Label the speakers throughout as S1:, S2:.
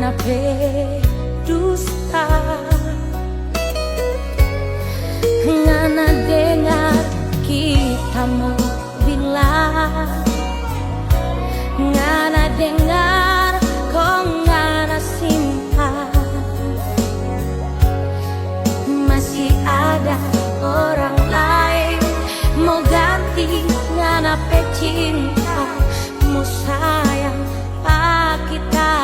S1: nganape dusta, ngana dengar kita mau bilang, ngana dengar kok ngana simpan, masih ada orang lain mau ganti nganape cintamu sayang kita.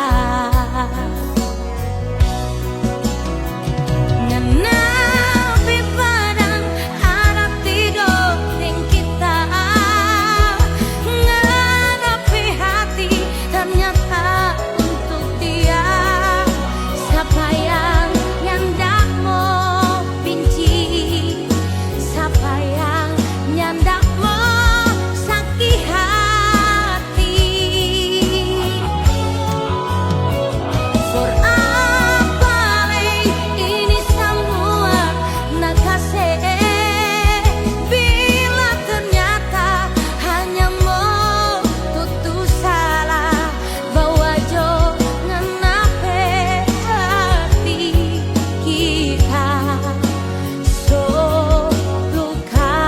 S1: Nganapi padang ada tidur ning kita, nganapi hati ternyata untuk dia. Siapa yang ndak mau benci, siapa yang ndak mau sakit hati. For apa ini semua nak kasih, bila ternyata hanya mau tutur salah, bawa jo nganape hati kita so luka.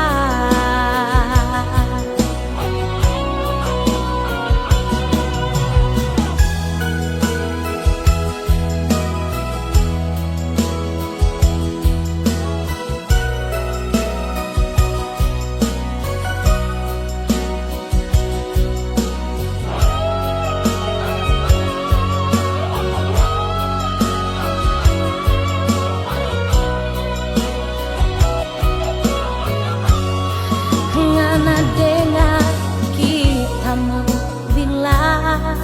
S1: Ngana dengar kita mau bilang,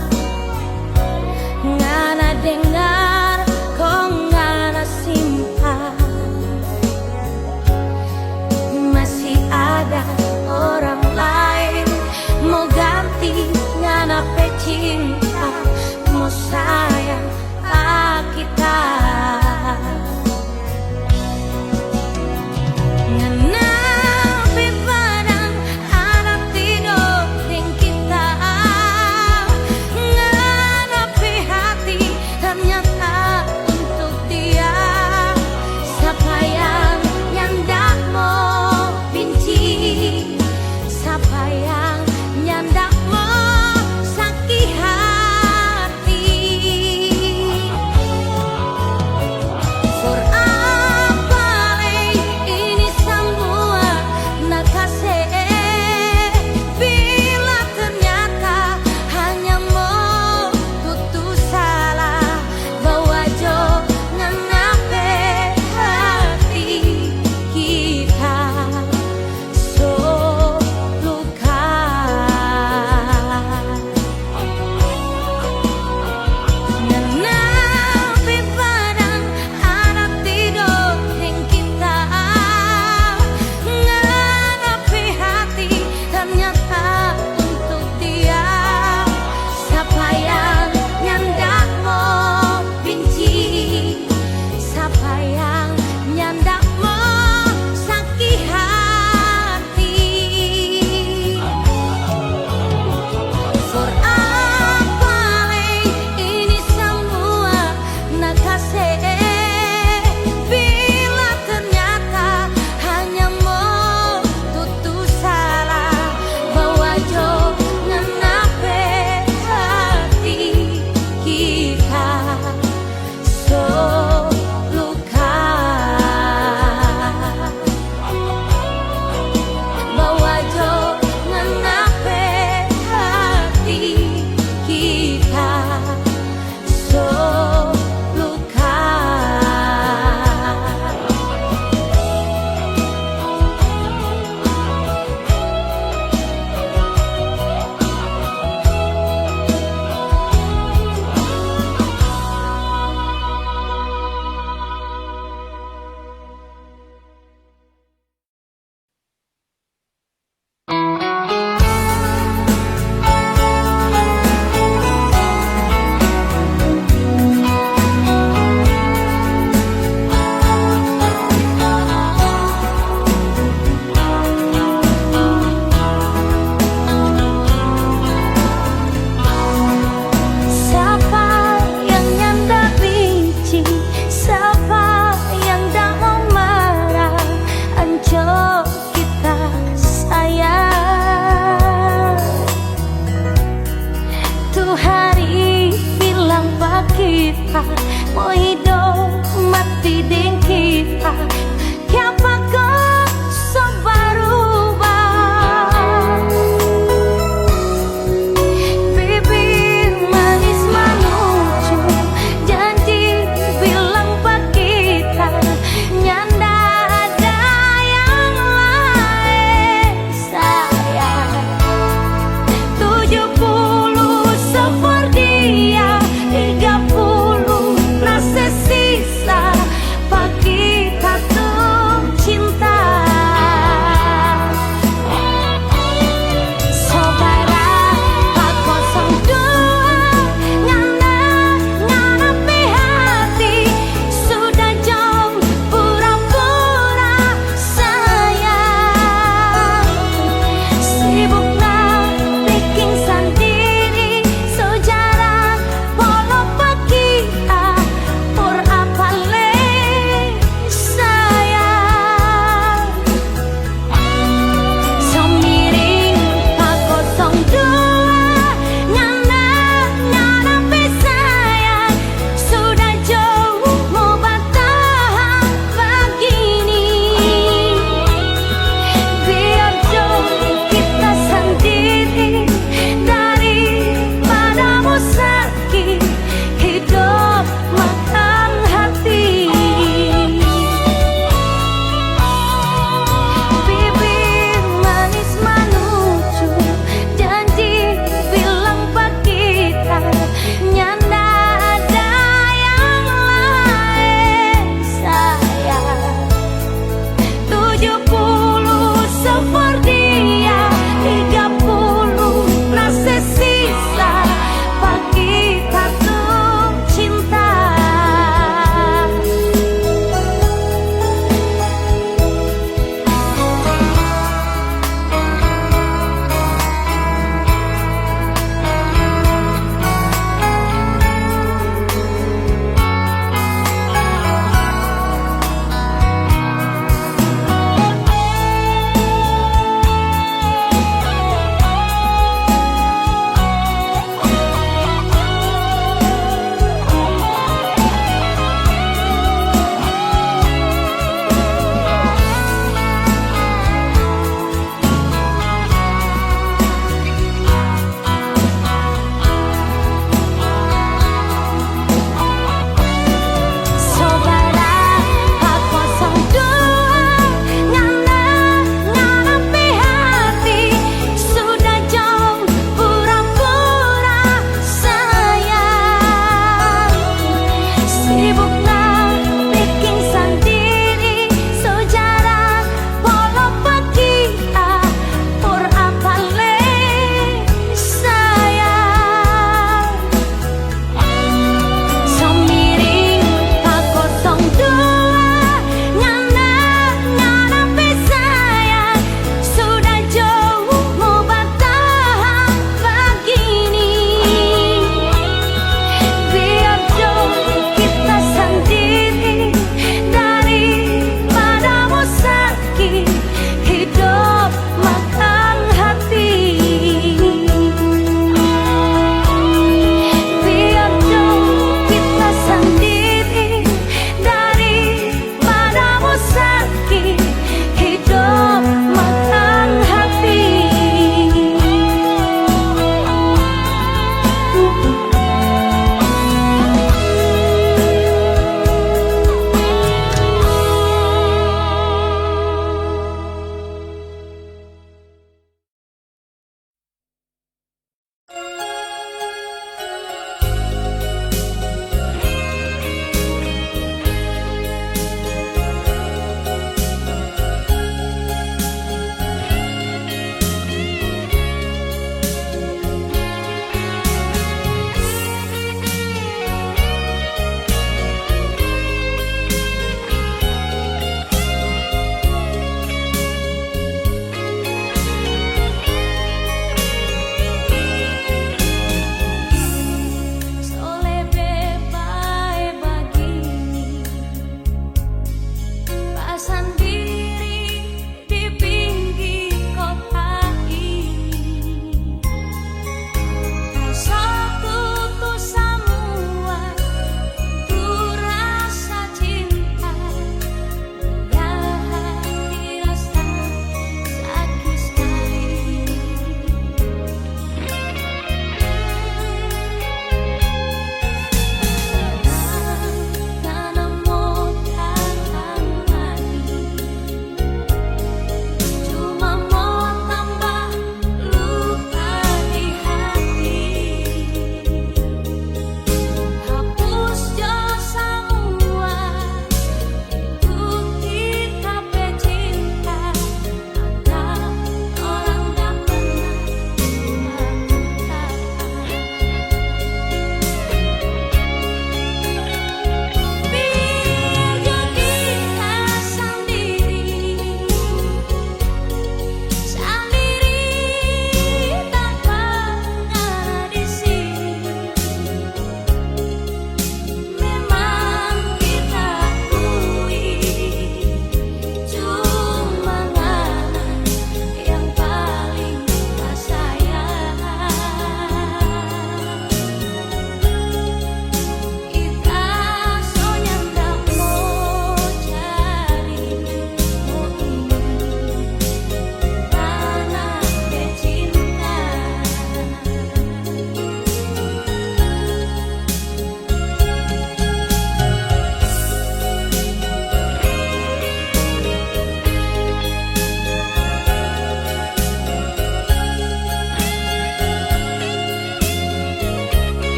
S1: ngana dengar kok ngana simpan, masih ada orang lain mau ganti nganape cintamu sayang kita. Nganapi padang ada tidur ning kita, nganapi hati ternyata untuk dia. Siapa yang ndak mau benci, siapa yang ndak mau sakit hati. Satu hari bilang pak kita mau hidup mati dengan kita. Siapa kau berubah? Bibir manis manucu, janji bilang pak kita nyanda ada yang lain sayang. 70 seperdia, 30 rasa sisa, pak kita tuh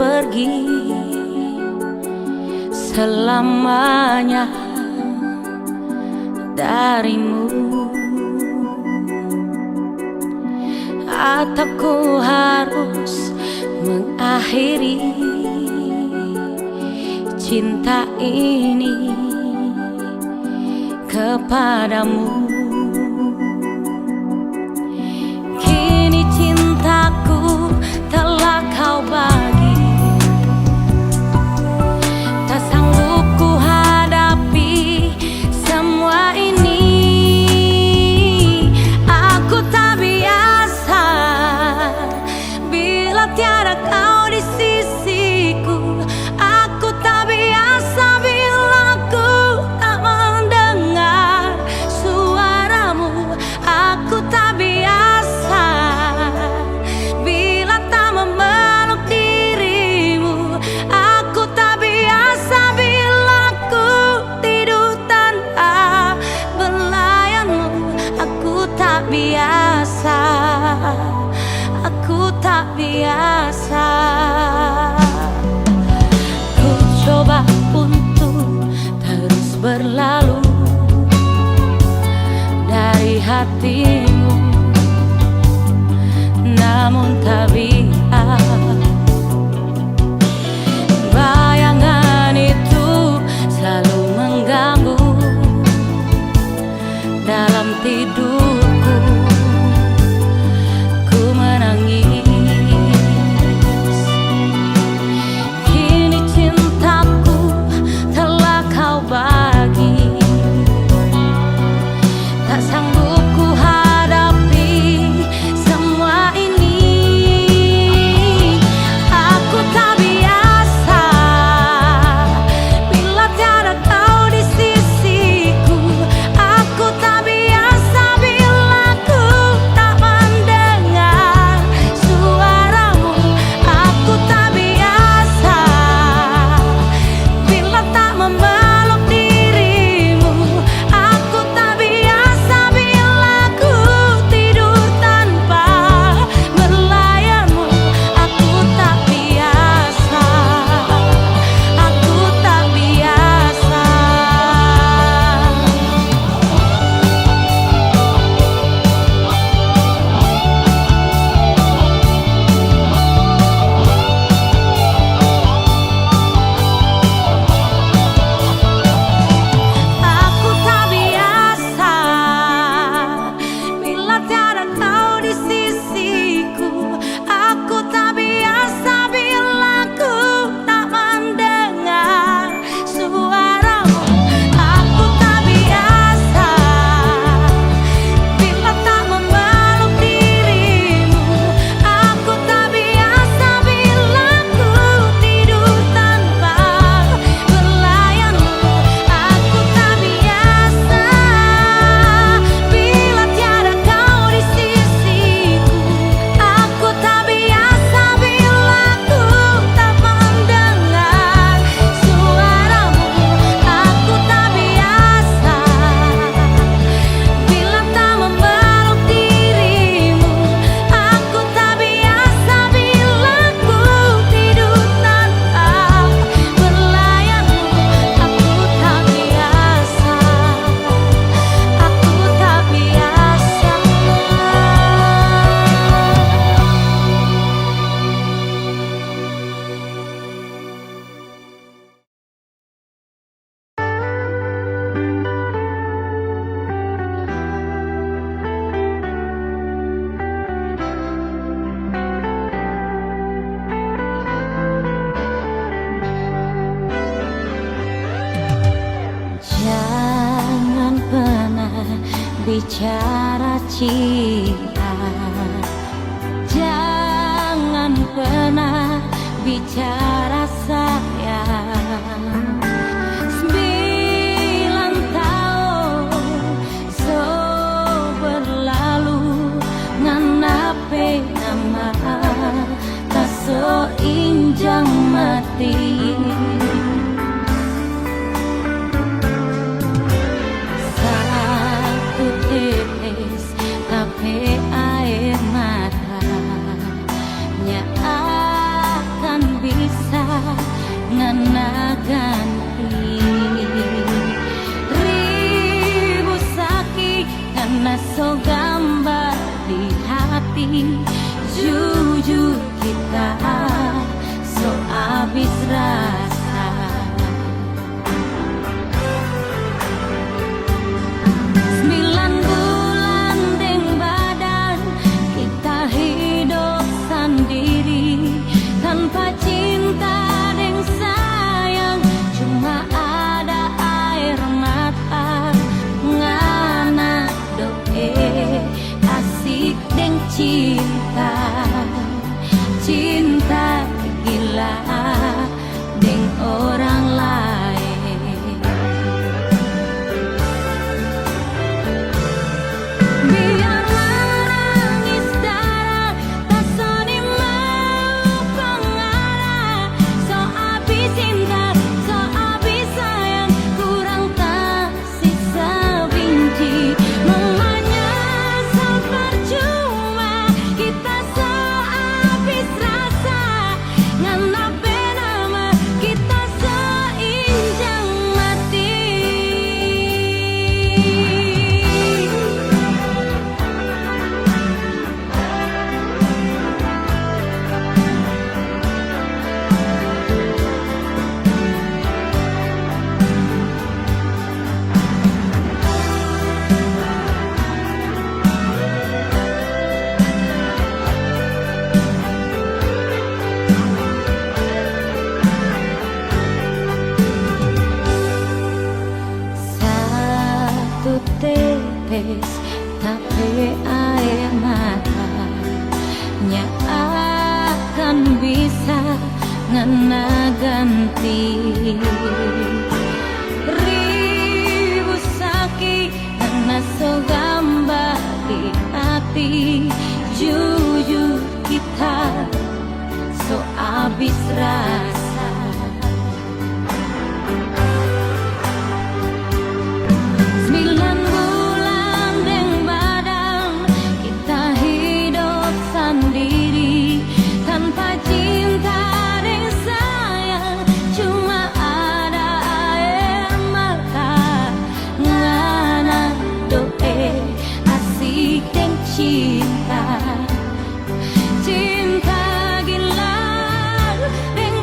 S1: pergi selamanya darimu, atau ku harus mengakhiri cinta ini kepadamu. Kini cintaku telah kau bagi, tak sanggup ku hadapi semua ini. Aku tak biasa bila tiada kau di sisiku. Aku tak biasa bila ku tak mendengar suaramu. Aku tak biasa bila tak memeluk dirimu. Aku tak biasa bila ku tidur tanpa belayanmu. Aku tak biasa, aku tak biasa. Ku coba untuk terus berlalu dari hatimu, namun tak bisa. Bayangan itu selalu mengganggu dalam tidurku. Ku menangis. Kini cintaku telah kau bagi, tak sanggup ku hadapi semua ini. Aku tak biasa bila tiada kau di sisiku. Aku tak biasa bila ku tak mendengar suaramu. Aku tak biasa bila tak memeluk dirimu. Aku tak biasa bila ku tidur tanpa belayanmu. Aku tak biasa, aku tak biasa. Aku tak biasa bila tiada kau di sisiku. Aku tak biasa bila ku tak mendengar suaramu. Aku tak biasa bila tak memeluk dirimu. Aku tak biasa bila ku tidur tanpa belayanmu. Aku tak biasa bila tiada kau di sisiku. Aku tak biasa bila ku tak mendengar suaramu. Aku tak biasa bila tak memeluk dirimu. Aku tak biasa bila ku tidur tanpa belayanmu. Aku tak biasa, aku tak biasa. Jangan pernah bicara cinta, jangan pernah bicara sayang. 9 tahun so berlalu nganape nama tak so injang mati. Satu tetes tapi air matanya akan bisa pernah ganti. Ribu sakit karena gambar di hati. Jujur kita so abis rasa. 9 bulan deng badan kita hidup sendiri tanpa cinta deng sayang, cuma ada air mata. Ngana doe asik deng cinta, cinta gila deng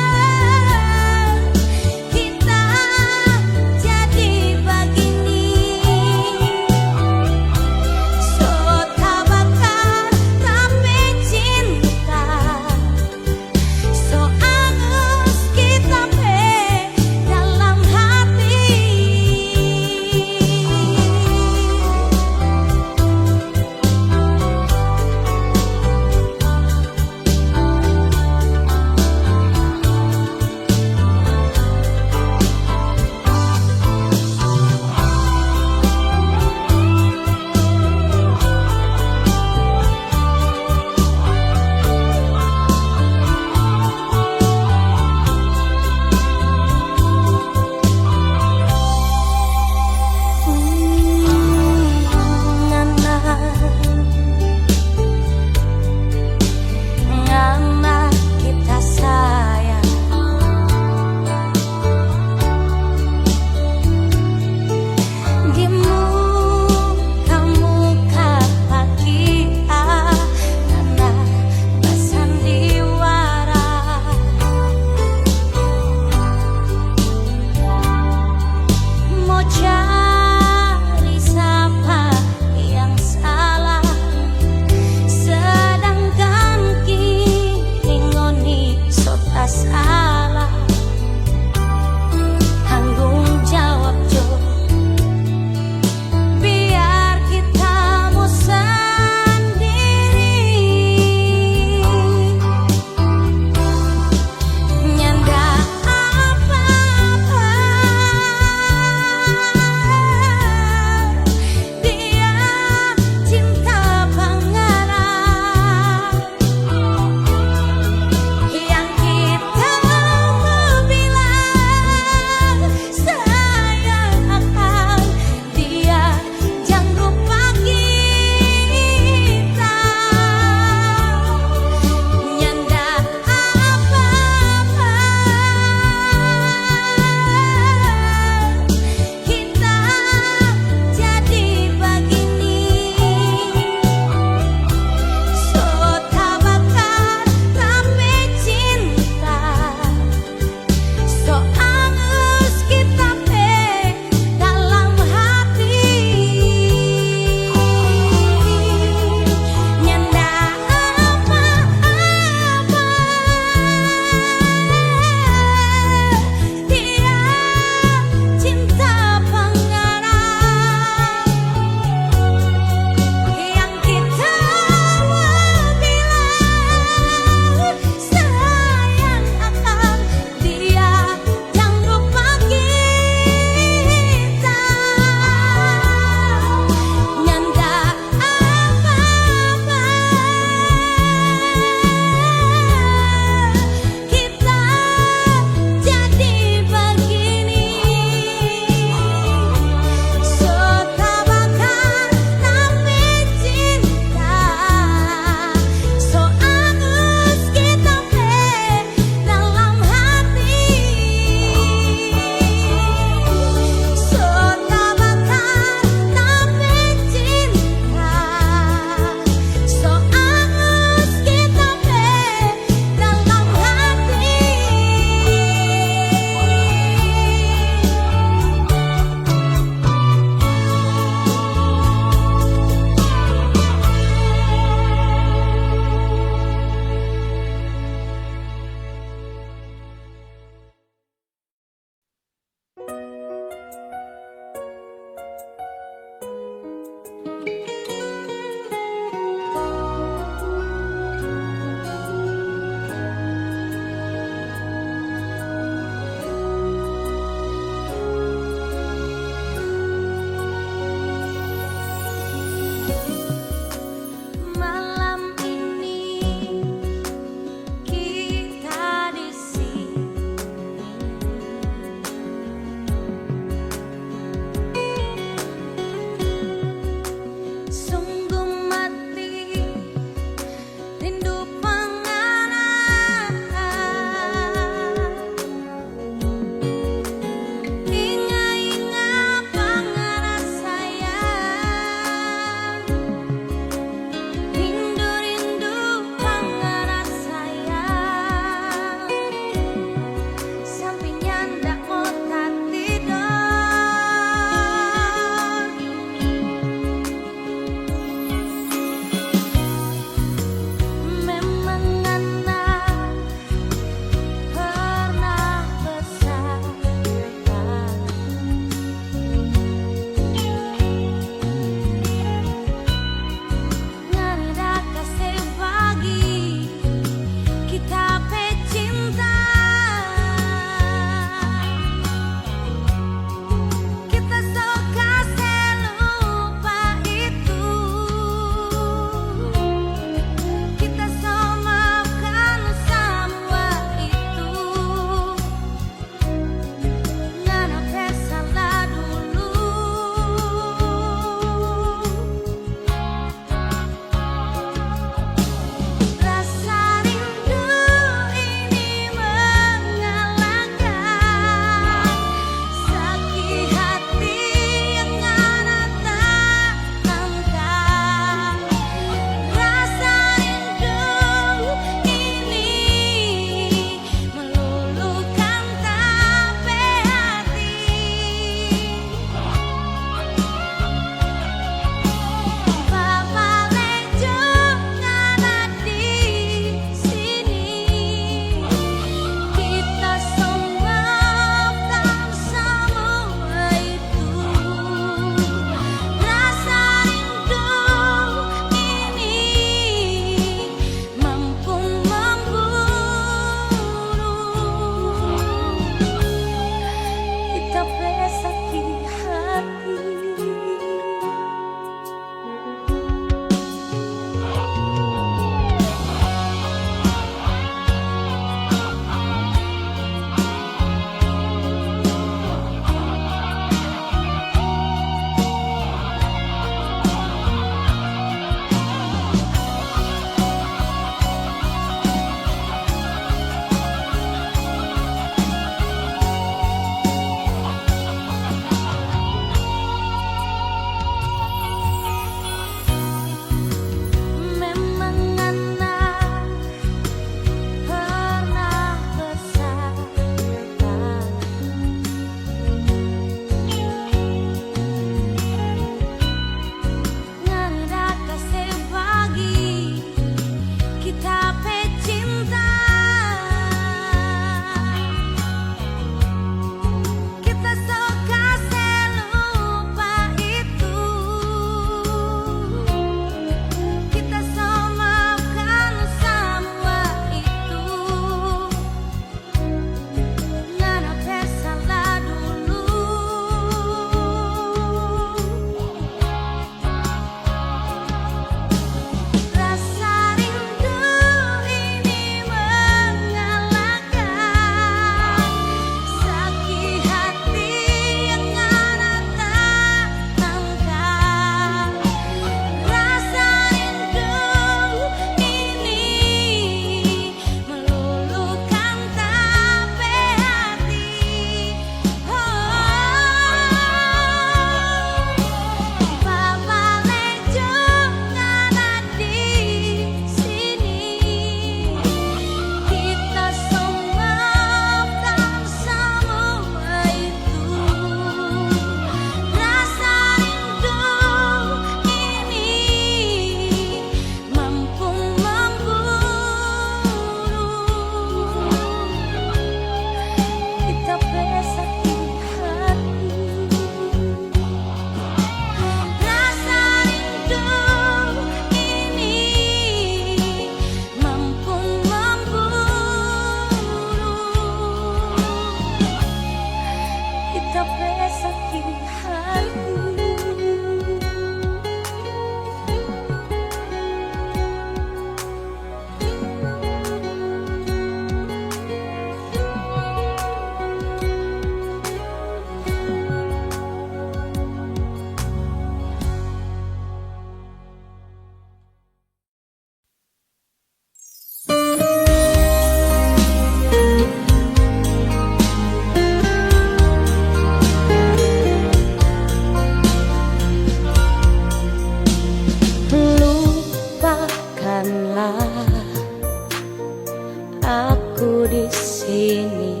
S1: aku di sini.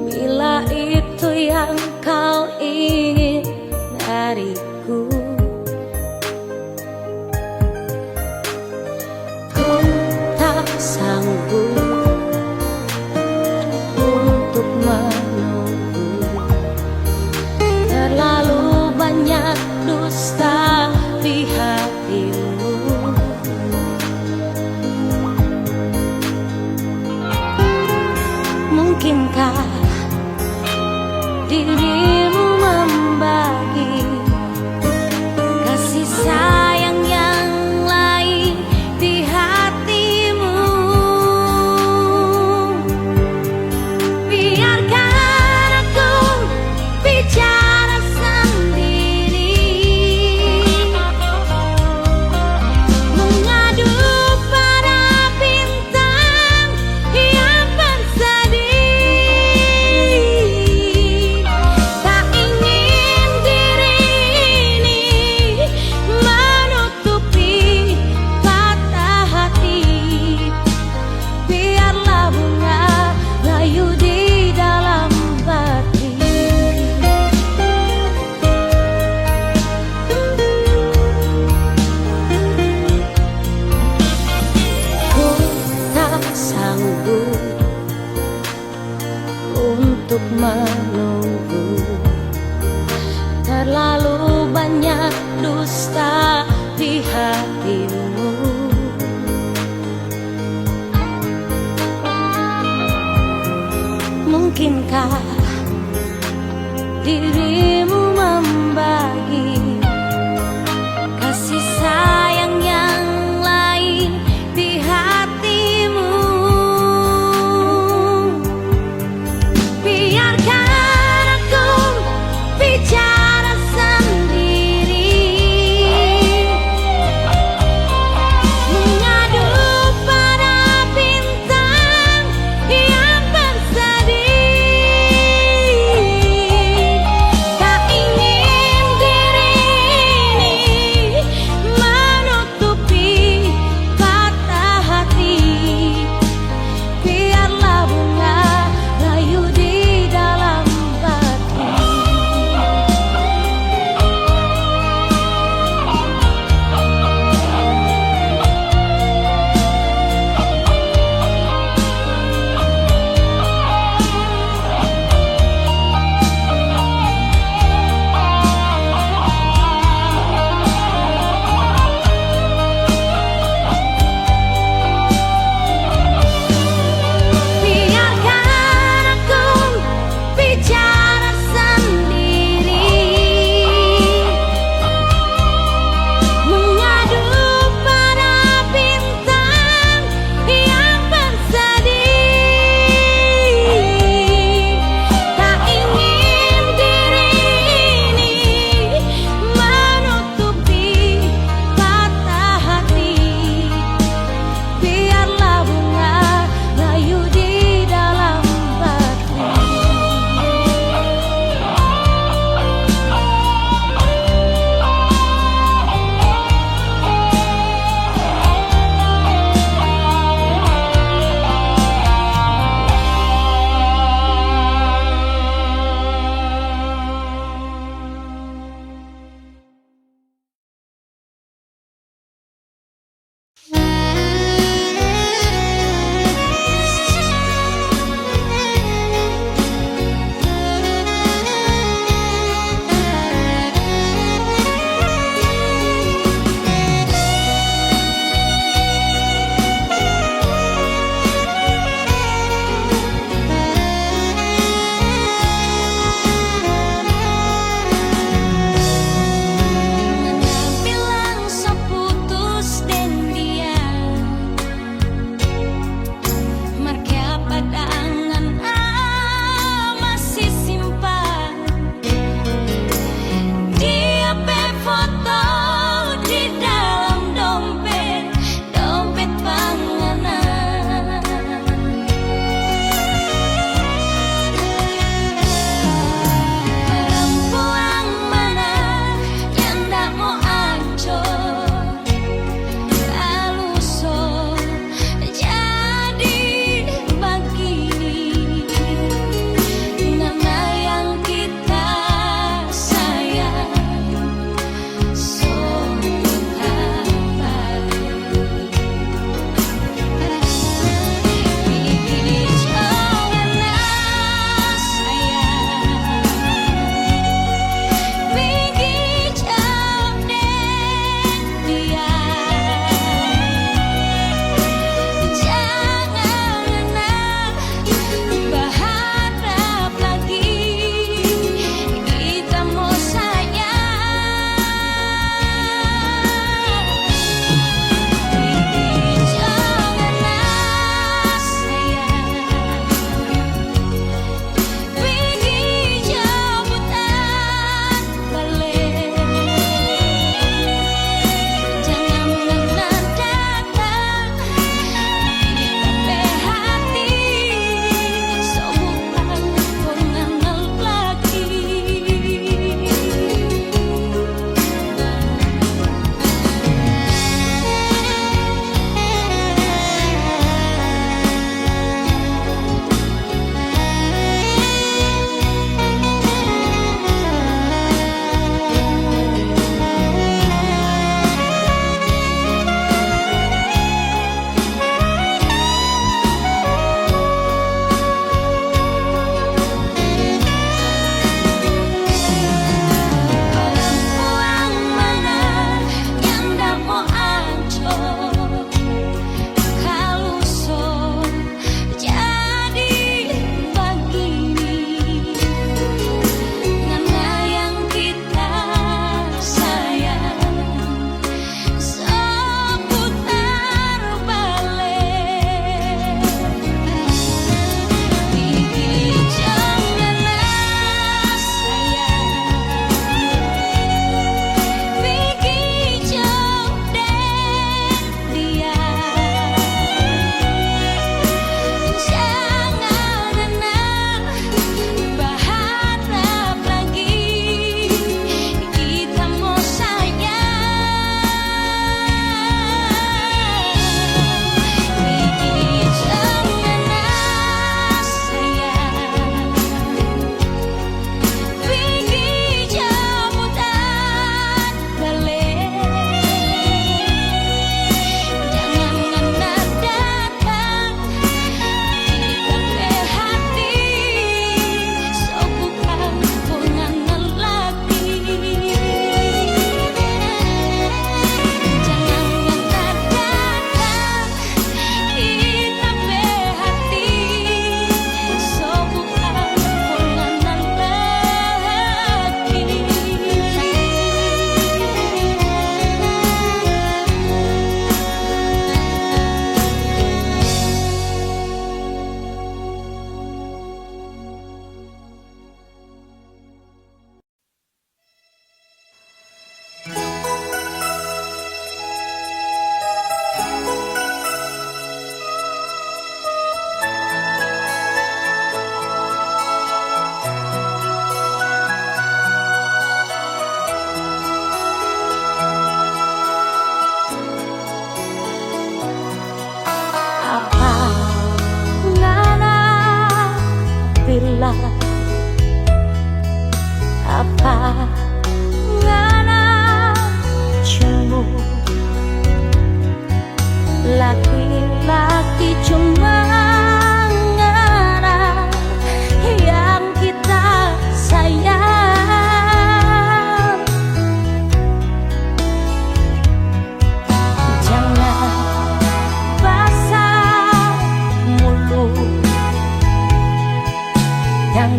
S1: Bila itu yang kau ingin dariku, ku tak sanggup untuk menunggu. Terlalu banyak dusta di hatimu. Mungkinkah dirimu membagi kasih sayang yang lain di hatimu? Biarkan aku bicara sendiri, mengadu pada bintang yang bersedih. Tak ingin diri ini menutupi patah hati. Biarlah bunga layu di dalam bati. Ku tak sanggup untuk menunggu. Terlalu banyak dusta di hatimu. Mungkinkah dirimu membagi kasih sayang yang lain di hatimu? Biarkan aku bicara sendiri, mengadu pada bintang yang bersedih. Tak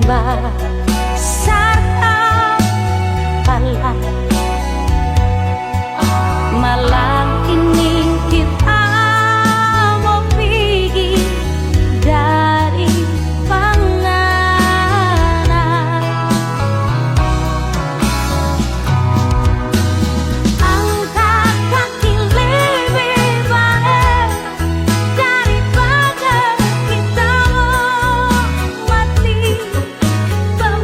S1: besar kepala. Malam ini kita mau pergi dari penganan. Angkat kaki lebih baik daripada kita mau mati bersama.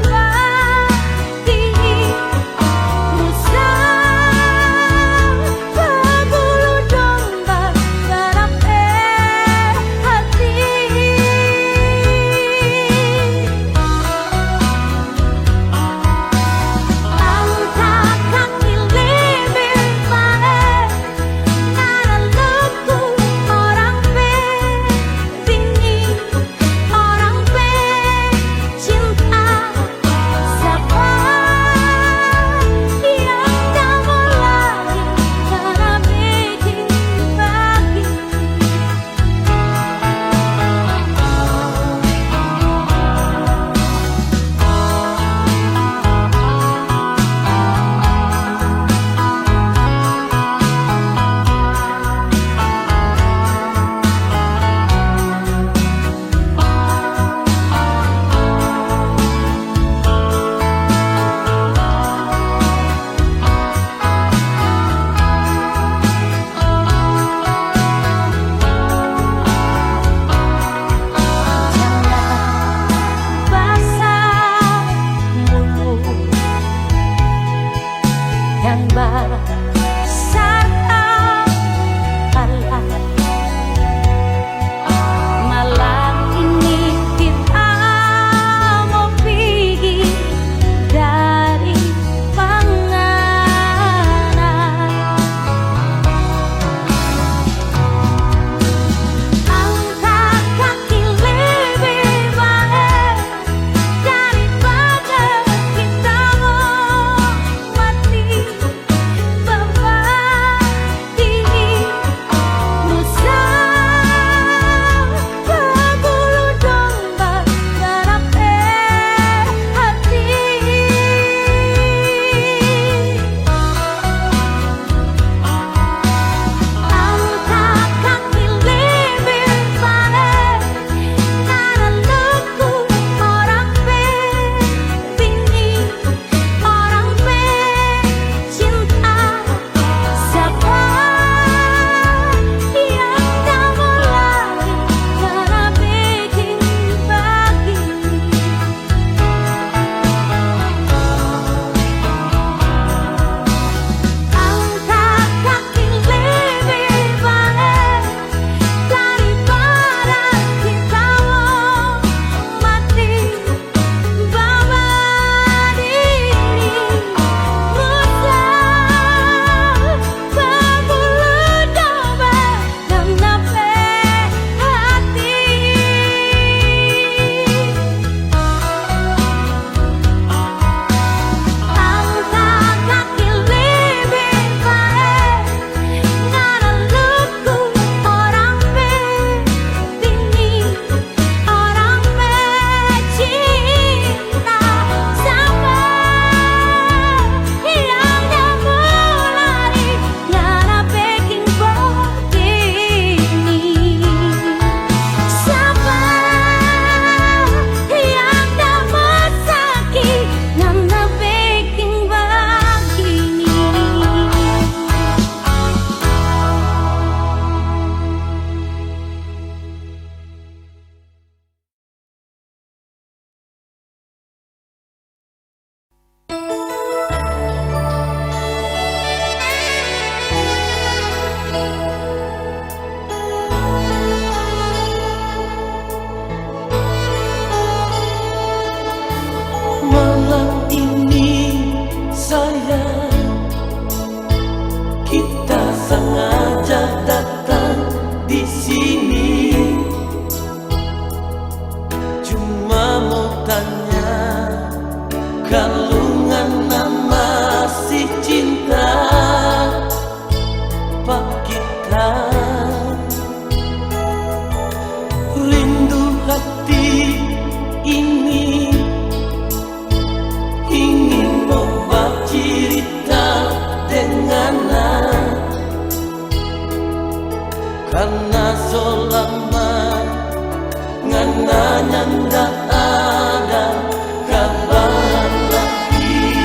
S2: Karena ndak ada kabar lagi.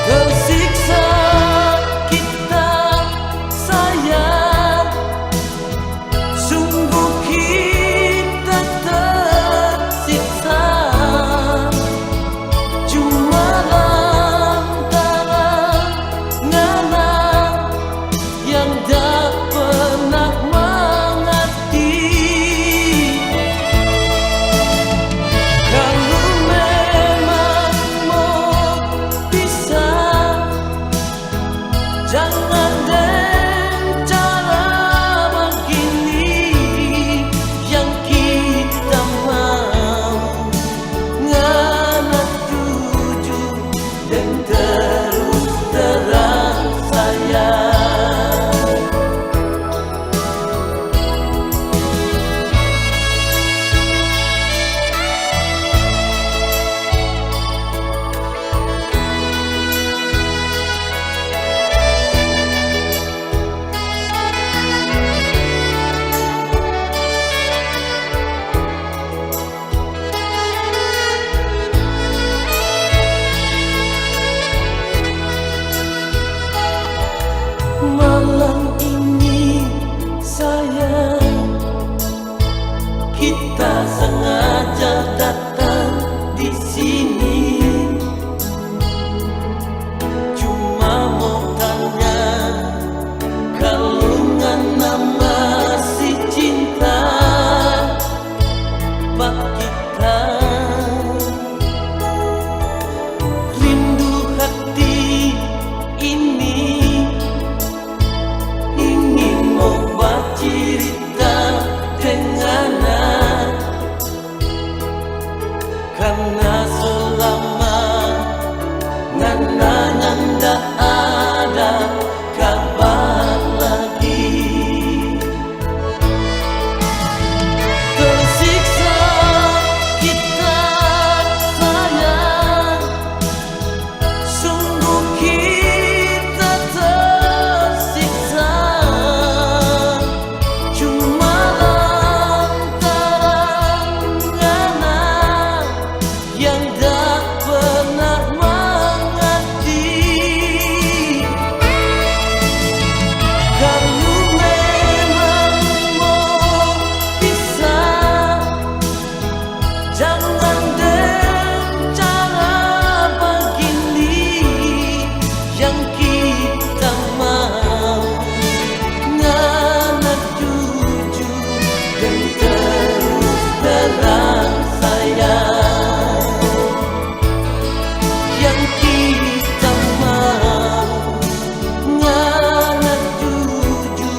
S2: Tersiksa kita sayang, sungguh kita tersiksa. Cuma lantaran ngana yang tak pernah mengerti. Kalau memang mau pisah, jangan dengan cara begini. Yang kita mau ngana tuju dan terus terang sayang. Malam ini sayang, kita sengaja datang di sini. Cuma mau tanya, kalau ngana masih cinta pak kita. Rindu hati ini ingin mau bercerita dengannya, karena selama ngana ndak ada kabar lagi. Tersiksa kita sayang, sungguh kita tersiksa. Cuma lantaran ngana yang tak pernah mengerti. Kalau memang mau pisah, jangan dengan cara begini. Yang kita mau ngana tuju dan terus terang sayang. Yang kita mau ngana tuju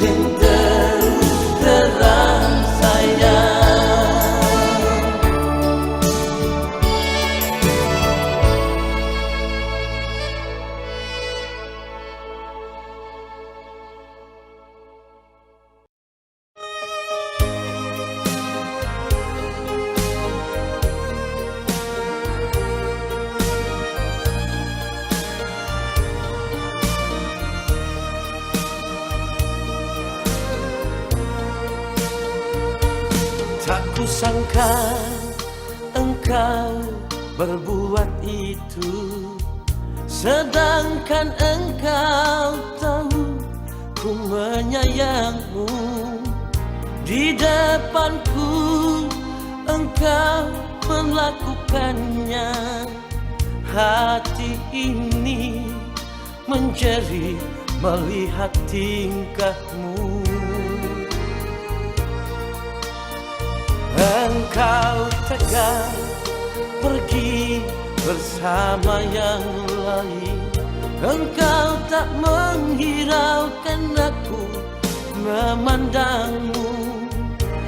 S2: dan terus terang sayang. Tak kusangka engkau berbuat itu, sedangkan engkau tahu ku menyayangmu. Di depanku engkau melakukannya. Hati ini menjerit melihat tingkahmu. Engkau tegar pergi bersama yang lain. Engkau tak menghiraukan aku memandangmu.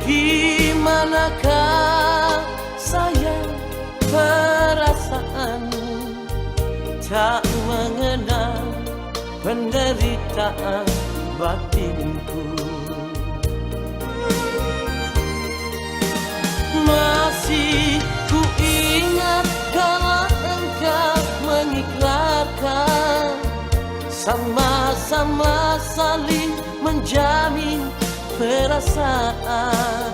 S2: Gimanakah sayang perasaanmu, tak mengenal penderitaan batinku. Masih ku ingat kala engkau mengikrarkan, sama-sama saling menjamin perasaan.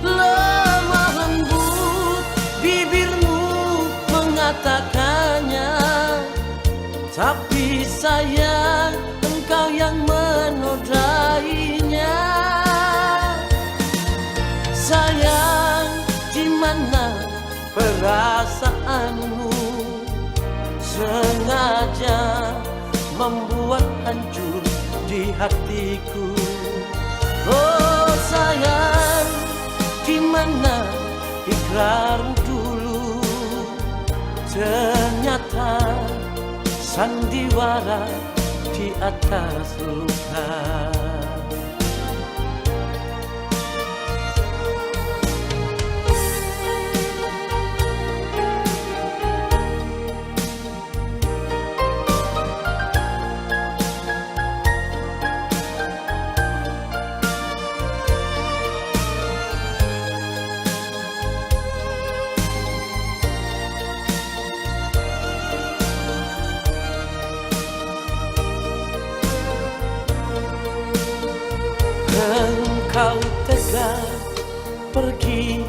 S2: Lemah lembut bibirmu mengatakannya, tapi sayang engkau yang menodainya. Sayang, di mana perasaanmu? Sengaja membuat hancur di hatiku. Oh sayang, di mana ikrar dulu? Ternyata sandiwara di atas luka. Engkau tega pergi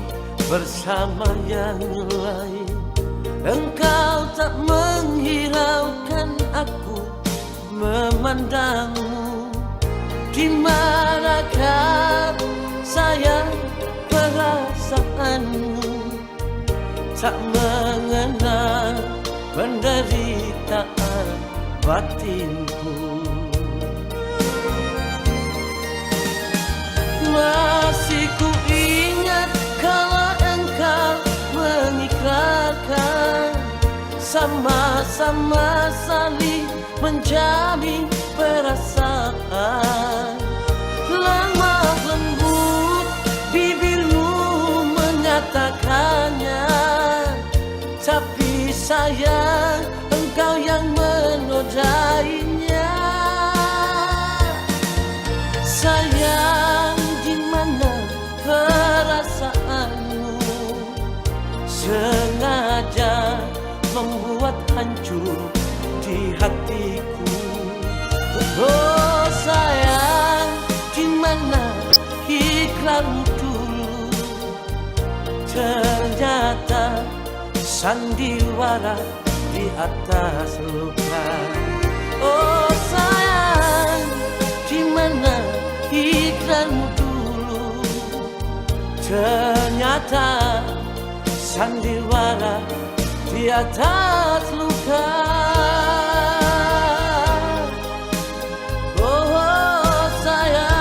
S2: bersama yang lain. Engkau tak menghiraukan aku memandangmu. Di manakah sayang perasaanmu? Tak mengenal penderitaan batinku. Masih ku ingat kalau engkau mengikrarkan, sama-sama saling menjamin perasaan. Lemah lembut bibirmu mengatakannya, tapi sayang engkau yang menodainya. Sayang, di mana perasaanmu? Sengaja membuat hancur di hatiku. Oh sayang, di mana iklarmu dulu? Ternyata sandiwara di atas luka. Oh sayang, di mana iklanmu dulu? Ternyata sandiwara di atas luka. Oh sayang.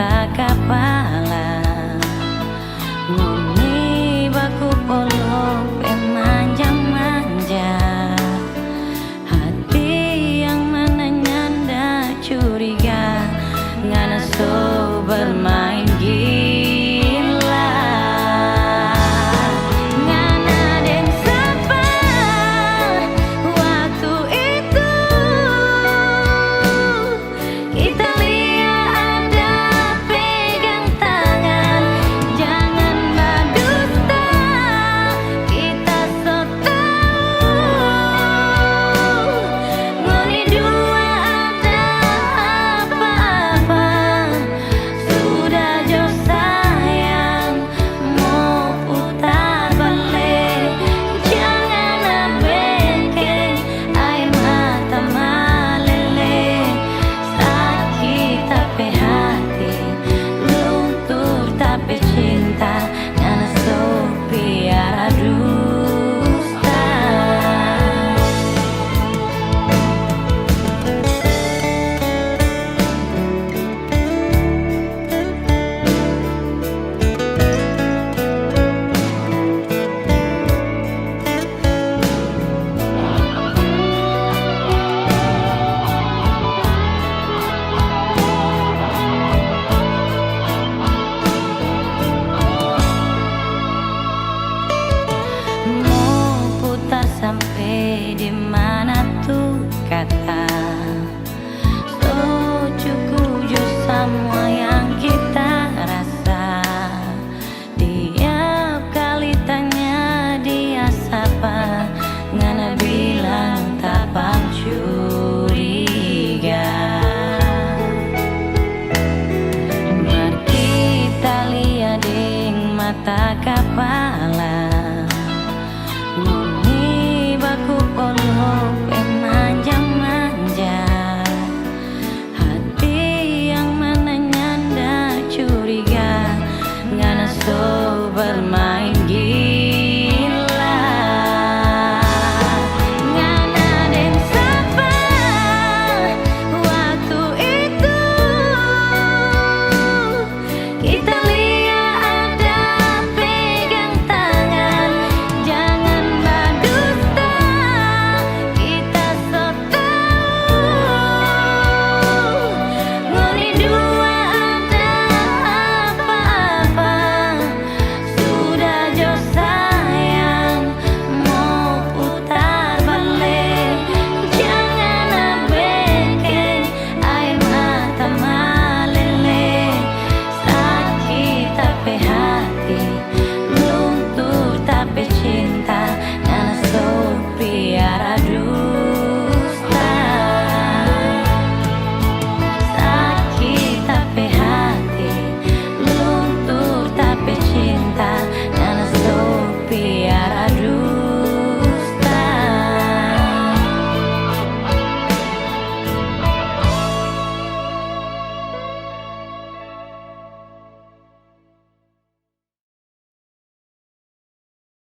S1: mata kepala ngoni baku polo manja-manja hati yang mana nyanda curiga ngana so bermain gila ngana den sapa waktu itu kita lihat ada pegang tangan jangan berdusta kita so tahu ngoni dua ada apa-apa sudah jauh sayang mau putar balik jangan abaikan air mata meleleh sakit tapi hati luntur tapi cinta ngana so piara dusta. Mau putar sampai di mana tuh kata so cukup semua yang kita rasa tiap kali tanya dia sapa ngana bilang tapang curiga mari kita lihat ding mata